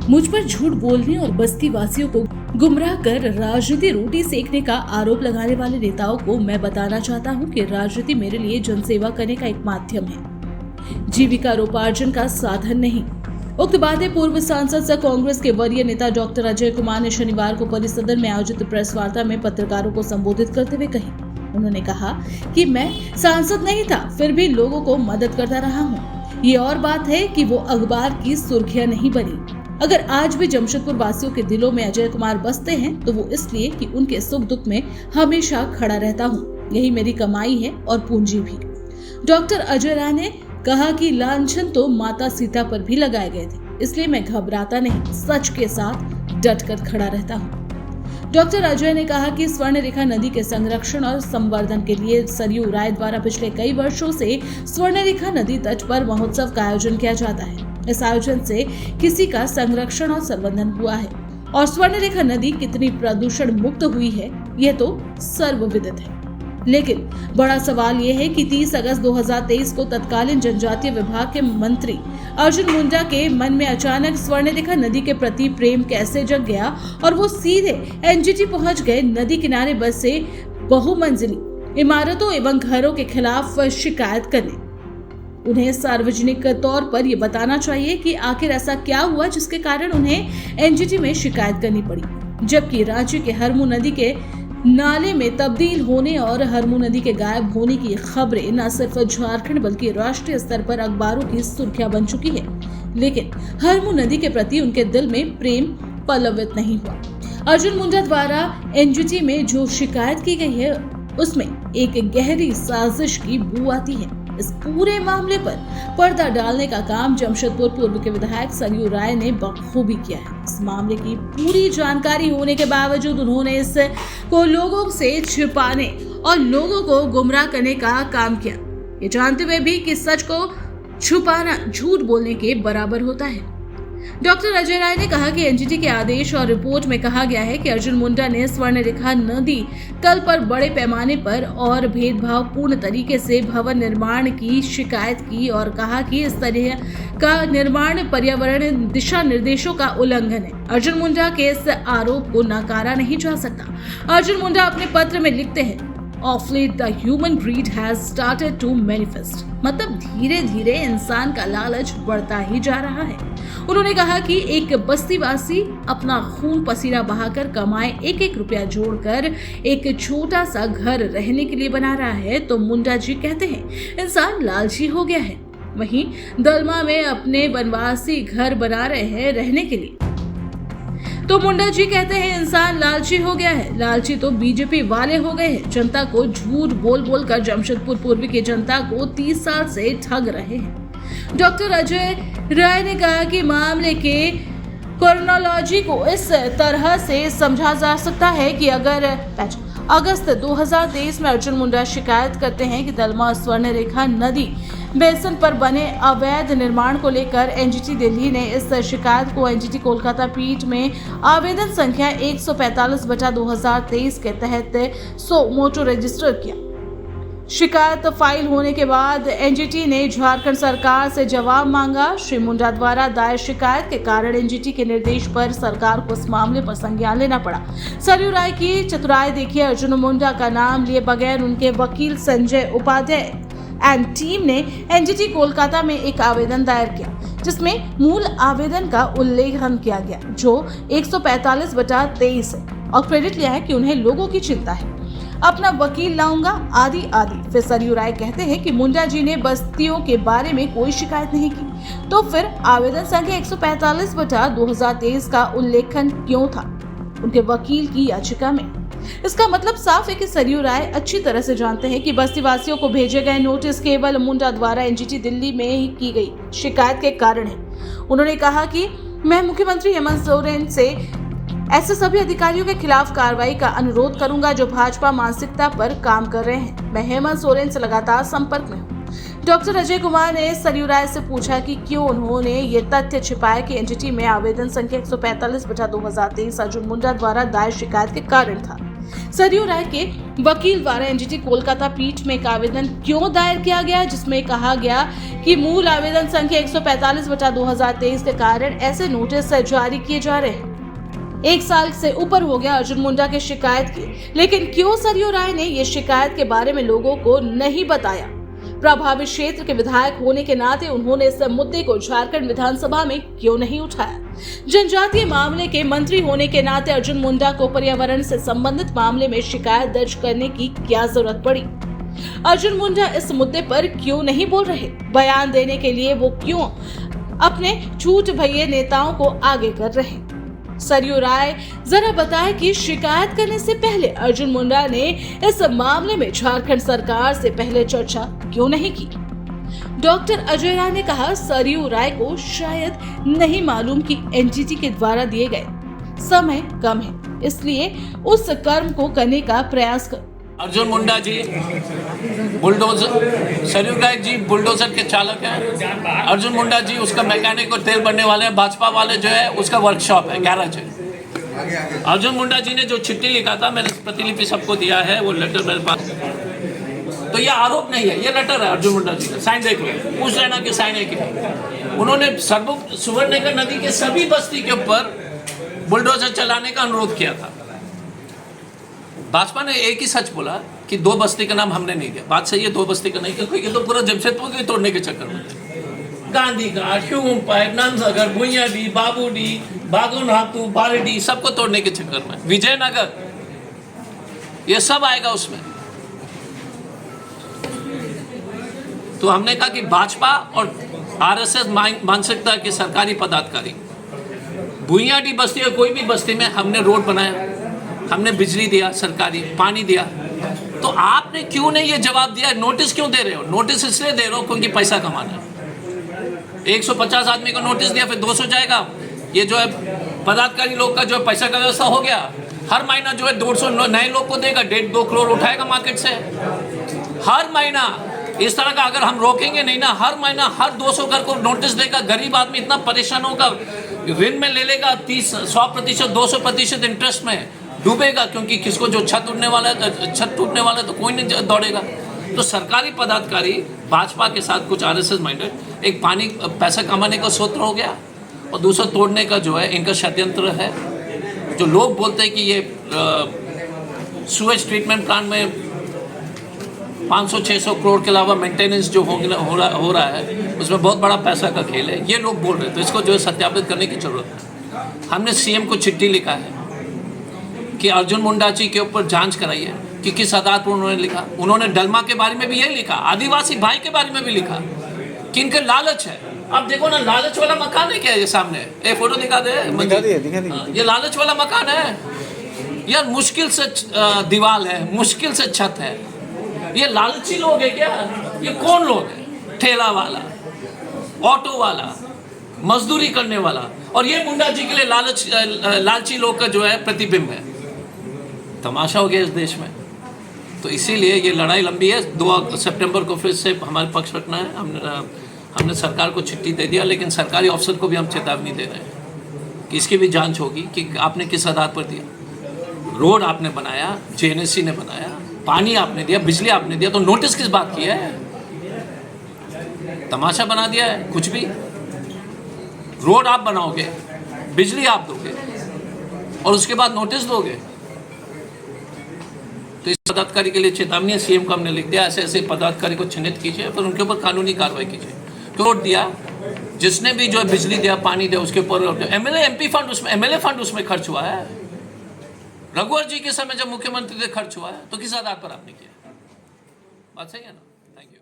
मुझ पर झूठ बोलने और बस्ती वासियों को गुमराह कर राजनीति रोटी सेकने का आरोप लगाने वाले नेताओं को मैं बताना चाहता हूं कि राजनीति मेरे लिए जनसेवा करने का एक माध्यम है, जीविकारोपार्जन का साधन नहीं। उक्त बातें पूर्व सांसद सह कांग्रेस के वरीय नेता डॉक्टर अजय कुमार ने शनिवार को परिसदन में आयोजित प्रेस वार्ता में पत्रकारों को संबोधित करते हुए कही। उन्होंने कहा कि मैं सांसद नहीं था, फिर भी लोगों को मदद करता रहा हूं। ये और बात है कि वो अखबार की सुर्खियां नहीं बनी। अगर आज भी जमशेदपुर वासियों के दिलों में अजय कुमार बसते हैं तो वो इसलिए कि उनके सुख दुख में हमेशा खड़ा रहता हूँ। यही मेरी कमाई है और पूंजी भी। डॉक्टर अजय राय ने कहा कि लांछन तो माता सीता पर भी लगाए गए थे, इसलिए मैं घबराता नहीं, सच के साथ डटकर खड़ा रहता हूँ। डॉक्टर अजय ने कहा कि स्वर्णरेखा नदी के संरक्षण और संवर्धन के लिए सरयू राय द्वारा पिछले कई वर्षों से स्वर्णरेखा नदी तट पर महोत्सव का आयोजन किया जाता है। इस आयोजन से किसी का संरक्षण और संवर्धन हुआ है और स्वर्णरेखा नदी कितनी प्रदूषण मुक्त हुई है यह तो सर्वविदित है। लेकिन बड़ा सवाल यह है कि 30 अगस्त 2023 को तत्कालीन जनजातीय विभाग के मंत्री अर्जुन मुंडा के मन में अचानक स्वर्णरेखा नदी के प्रति प्रेम कैसे जग गया और वो सीधे एनजीटी पहुंच गए नदी किनारे बसे बहुमंजिली इमारतों एवं घरों के खिलाफ शिकायत करने। उन्हें सार्वजनिक तौर पर यह बताना चाहिए कि आखिर ऐसा क्या हुआ जिसके कारण उन्हें एनजीटी में शिकायत करनी पड़ी, जबकि रांची के हरमू नदी के नाले में तब्दील होने और हरमू नदी के गायब होने की खबरें न सिर्फ झारखंड बल्कि राष्ट्रीय स्तर पर अखबारों की सुर्खियां बन चुकी है। लेकिन हरमू नदी के प्रति उनके दिल में प्रेम पल्लवित नहीं हुआ। अर्जुन मुंडा द्वारा एनजीटी में जो शिकायत की गई है उसमें एक गहरी साजिश की बू आती है। इस पूरे मामले पर पर्दा डालने का काम जमशेदपुर पूर्व के विधायक सरयू राय ने बखूबी किया है। इस मामले की पूरी जानकारी होने के बावजूद उन्होंने इसको लोगों से छिपाने और लोगों को गुमराह करने का काम किया, ये जानते हुए भी कि सच को छुपाना झूठ बोलने के बराबर होता है। डॉक्टर अजय राय ने कहा कि एनजीटी के आदेश और रिपोर्ट में कहा गया है कि अर्जुन मुंडा ने स्वर्णरेखा नदी तल पर बड़े पैमाने पर और भेदभावपूर्ण तरीके से भवन निर्माण की शिकायत की और कहा कि इस तरह का निर्माण पर्यावरण दिशा निर्देशों का उल्लंघन है। अर्जुन मुंडा के इस आरोप को नकारा नहीं जा सकता। अर्जुन मुंडा अपने पत्र में लिखते हैं, Of late, the human greed has started to manifest. मतलब धीरे धीरे इंसान का लालच बढ़ता ही जा रहा है। उन्होंने कहा कि एक बस्तीवासी अपना खून पसीना बहाकर कमाए एक एक रुपया जोड़कर एक छोटा सा घर रहने के लिए बना रहा है, तो मुंडा जी कहते हैं इंसान लालची हो गया है। वहीं दलमा में अपने वनवासी घर बना रहे हैं रहने के लिए, तो मुंडा जी कहते हैं इंसान लालची हो गया है। लालची तो बीजेपी वाले हो गए हैं। जनता को झूठ बोल बोल कर जमशेदपुर पूर्व की जनता को 30 साल से ठग रहे हैं। डॉक्टर अजय राय ने कहा कि मामले के क्रोनोलॉजी को इस तरह से समझा जा सकता है कि अगर अगस्त 2023 में अर्जुन मुंडा शिकायत करते हैं कि दलमा स्वर्णरेखा नदी बेसिन पर बने अवैध निर्माण को लेकर एनजीटी दिल्ली ने इस शिकायत को एनजीटी कोलकाता पीठ में आवेदन संख्या 145/2023 के तहत सो मोटो रजिस्टर किया। शिकायत फाइल होने के बाद एनजीटी ने झारखंड सरकार से जवाब मांगा। श्री मुंडा द्वारा दायर शिकायत के कारण एनजीटी के निर्देश पर सरकार को इस मामले पर संज्ञान लेना पड़ा। सरयू राय की चतुराई देखिए, अर्जुन मुंडा का नाम लिए बगैर उनके वकील संजय उपाध्याय एंड टीम ने एनजीटी कोलकाता में एक आवेदन दायर किया, जिसमें मूल आवेदन का उल्लेखन किया गया जो 145/23 है और क्रेडिट लिया है कि उन्हें लोगों की चिंता है, अपना वकील लाऊंगा आदि आदि। फिर सरयू राय कहते हैं कि मुंडा जी ने बस्तियों के बारे में कोई शिकायत नहीं की, तो फिर आवेदन संख्या 145/2023 का उल्लेखन क्यों था उनके वकील की याचिका में? इसका मतलब साफ है कि सरयू राय अच्छी तरह से जानते हैं कि बस्तीवासियों को भेजे गए नोटिस केवल मुंडा द्वारा एनजीटी दिल्ली में ही की गई शिकायत के कारण है। उन्होंने कहा कि मैं मुख्यमंत्री हेमंत सोरेन से ऐसे सभी अधिकारियों के खिलाफ कार्रवाई का अनुरोध करूंगा जो भाजपा मानसिकता पर काम कर रहे हैं। मैं हेमंत सोरेन से लगातार संपर्क में हूँ। डॉक्टर अजय कुमार ने सरयू राय से पूछा कि क्यों उन्होंने ये तथ्य छिपाया कि एनजीटी में आवेदन संख्या 145/2023 अर्जुन मुंडा द्वारा दायर शिकायत के कारण था। सरयू राय के वकील द्वारा एनजीटी कोलकाता पीठ में एक आवेदन क्यों दायर किया गया, जिसमें कहा गया कि मूल आवेदन संख्या 145/2023 के कारण ऐसे नोटिस जारी किए जा रहे हैं। 1 साल से ऊपर हो गया अर्जुन मुंडा की शिकायत की, लेकिन क्यों सरयू राय ने ये शिकायत के बारे में लोगों को नहीं बताया। प्रभावित क्षेत्र के विधायक होने के नाते उन्होंने इस मुद्दे को झारखंड विधानसभा में क्यों नहीं उठाया। जनजातीय मामले के मंत्री होने के नाते अर्जुन मुंडा को पर्यावरण से संबंधित मामले में शिकायत दर्ज करने की क्या जरूरत पड़ी। अर्जुन मुंडा इस मुद्दे पर क्यों नहीं बोल रहे। बयान देने के लिए वो क्यों अपने झूठ भैये नेताओं को आगे कर रहे। सरयू राय जरा बताएं कि शिकायत करने से पहले अर्जुन मुंडा ने इस मामले में झारखंड सरकार से पहले चर्चा क्यों नहीं की। डॉक्टर अजय राय ने कहा, सरयू राय को शायद नहीं मालूम कि एनजीटी के द्वारा दिए गए समय कम है, इसलिए उस कर्म को करने का प्रयास कर। अर्जुन मुंडा जी बुलडोजर, सरयू राय जी बुलडोजर के चालक हैं। अर्जुन मुंडा जी उसका मैकेनिक और तेल भरने वाले हैं। भाजपा वाले जो है उसका वर्कशॉप है, गैराज है। अर्जुन मुंडा जी ने जो चिट्ठी लिखा था, मैंने प्रतिलिपि सबको दिया है, वो लेटर मेरे पास। तो ये आरोप नहीं है, ये लेटर है अर्जुन मुंडा जी का। साइन देख लो, पूछ लेना कि साइन है कि उन्होंने सुवर्णनगर नदी के सभी बस्ती के ऊपर बुलडोजर चलाने का अनुरोध किया था। भाजपा ने एक ही सच बोला कि 2 बस्ती का नाम हमने नहीं दिया। बात सही है, 2 बस्ती का नहीं, क्योंकि ये तो पूरा जमशेदपुर को तोड़ने के चक्कर में थे। गांधी घाट, ह्यूम पाइप, नंदसागर, भुइयाडी, बाबूडी, बागोनहातू, बारेडी, सबको तोड़ने के चक्कर में, विजयनगर, ये सब आएगा उसमें। तो हमने कहा कि भाजपा और आरएसएस मानसिकता के सरकारी पदाधिकारी भुइयाडी बस्ती या कोई भी बस्ती में हमने रोड बनाया, हमने बिजली दिया, सरकारी पानी दिया। तो आपने क्यों नहीं ये जवाब दिया? नोटिस क्यों दे रहे हो? नोटिस इसलिए दे रहे हो क्योंकि पैसा कमाना है। 150 आदमी को नोटिस दिया, फिर 200 जाएगा। ये जो है पदाधिकारी लोग का जो है पैसा का व्यवस्था हो गया। हर महीना जो है 150 नए लोग को देगा, 1.5-2 करोड़ उठाएगा मार्केट से हर महीना। इस तरह का अगर हम रोकेंगे नहीं ना, हर महीना हर 200 घर को नोटिस देगा। गरीब आदमी इतना परेशान होगा, ऋण में ले लेगा 100%, 200% इंटरेस्ट में डूबेगा, क्योंकि किसको जो छत टूटने वाला है तो कोई नहीं दौड़ेगा। तो सरकारी पदाधिकारी भाजपा के साथ कुछ आरएसएस माइंडेड, एक पानी पैसा कमाने का सूत्र हो गया और दूसरा तोड़ने का जो है इनका षड्यंत्र है। जो लोग बोलते हैं कि ये सुएज ट्रीटमेंट प्लांट में 500-600 करोड़ के अलावा मेंटेनेंस जो हो रहा है उसमें बहुत बड़ा पैसा का खेल है, ये लोग बोल रहे हैं। तो इसको जो है सत्यापित करने की जरूरत है। हमने सीएम को चिट्ठी लिखा है कि अर्जुन मुंडा जी के ऊपर जांच कराइए कि किस आधार पर उन्होंने लिखा। उन्होंने डलमा के बारे में भी यही लिखा, आदिवासी भाई के बारे में भी लिखा कि इनके लालच है। अब देखो ना, लालच वाला मकान है क्या ये सामने? एक फोटो दिखा दे, ये लालच वाला मकान है यार। मुश्किल से दीवार है, मुश्किल से छत है। ये लालची लोग है क्या? ये कौन लोग है? ठेला वाला, ऑटो वाला, मजदूरी करने वाला, और ये मुंडा जी के लिए लालची लोग का जो है प्रतिबिंब है। तमाशा हो गया इस देश में। तो इसीलिए ये लड़ाई लंबी है। 2 सितंबर को फिर से हमारे पक्ष रखना है। हमने सरकार को चिट्ठी दे दिया, लेकिन सरकारी अफसर को भी हम चेतावनी दे रहे हैं कि इसकी भी जांच होगी कि आपने किस आधार पर दिया। रोड आपने बनाया, जेएनएससी ने बनाया, पानी आपने दिया, बिजली आपने दिया, तो नोटिस किस बात की है? तमाशा बना दिया है कुछ भी। रोड आप बनाओगे, बिजली आप दोगे और उसके बाद नोटिस दोगे। तो इस पदाधिकारी के लिए चेतावनी है। सीएम को हमने लिख दिया, ऐसे ऐसे पदाधिकारी को चिन्हित कीजिए, फिर उनके ऊपर कानूनी कार्रवाई कीजिए। रोड दिया, जिसने भी जो है बिजली दिया, पानी दिया, उसके ऊपर एमएलए एमपी फंड उसमें, एमएलए फंड उसमें खर्च हुआ है। रघुवर जी के समय जब मुख्यमंत्री से खर्च हुआ है, तो किस आधार पर आपने किया? बात सही है ना? Thank you.